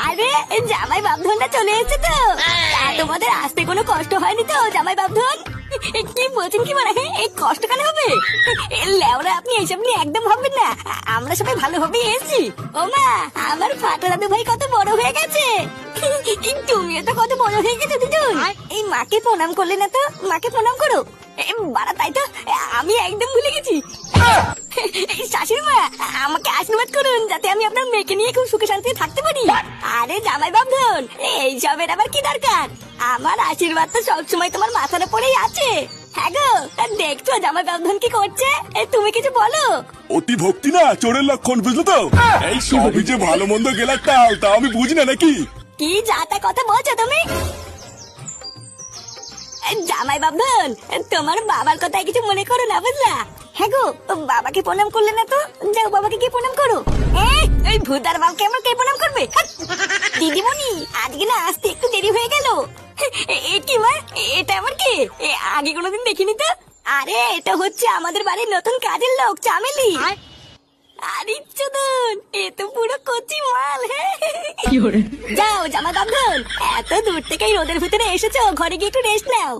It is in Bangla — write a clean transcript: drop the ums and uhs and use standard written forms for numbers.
আরে জামাই বাবধনটা চলে এসেছে তো। তোমাদের আসতে কোনো কষ্ট হয়নি তো জামাই বাবধন? কি বলছেন কি মানে এই কষ্ট কেন হবে? লেওরা আপনি এইসব নিয়ে একদম ভাববেন না, আমরা সবাই ভালোভাবেই এসেছি। ও মা, আমার ফাটা দাদু ভাই কত বড় হয়ে গেছে। তুমিও তো কত বড় হয়ে গেছো দুজন। এই মাকে প্রণাম করলে না তো, মাকে প্রণাম করো। বাড়া তাই তো, আমি একদম ভুলে গেছি। শাশুড়ি মা, আমাকে আশীর্বাদ করুন যাতে আমি আপনার মেয়েকে নিয়ে খুব সুখে শান্তিতে থাকতে পারি। আরে জামাই বাবধন, এইসবের আবার কি দরকার? আমার আশীর্বাদ তো সবসময় তোমার মাথার উপরেই আছে। হ্যাঁ গো, দেখছো জামাই বাবধন কি করছে? তুমি কিছু বলো। অতি ভক্তি না চোরের লক্ষণ, বুঝলো তো? এই সবই যে ভালো মন্দ গেলার তাল, তা আমি বুঝি না নাকি? কি যাতা কথা বলছো তুমি? জামাই বাবধন, তোমার বাবার কথায় কিছু মনে করো না, বুঝলা? হ্যাঁ গো, বাবাকে প্রণাম করলে না তো, যাও বাবাকে গিয়ে প্রণাম করো। এই ভূতার বাবকে আমার কে প্রণাম করবে? দিদিমণি, আজকে না আসতে একটু দেরি হয়ে গেল। কি মা, এটা আমার কে? আগে কোনোদিন দেখিনি তো। আরে এটা হচ্ছে আমাদের বাড়ির নতুন কাজের লোক চামেলি। আরে চোদন, এ তো পুরো কচি মাল। যাও জামাই বাবধন, এত দূর থেকে রোদের ভিতরে এসেছো, ঘরে গিয়ে একটু রেস্ট নাও।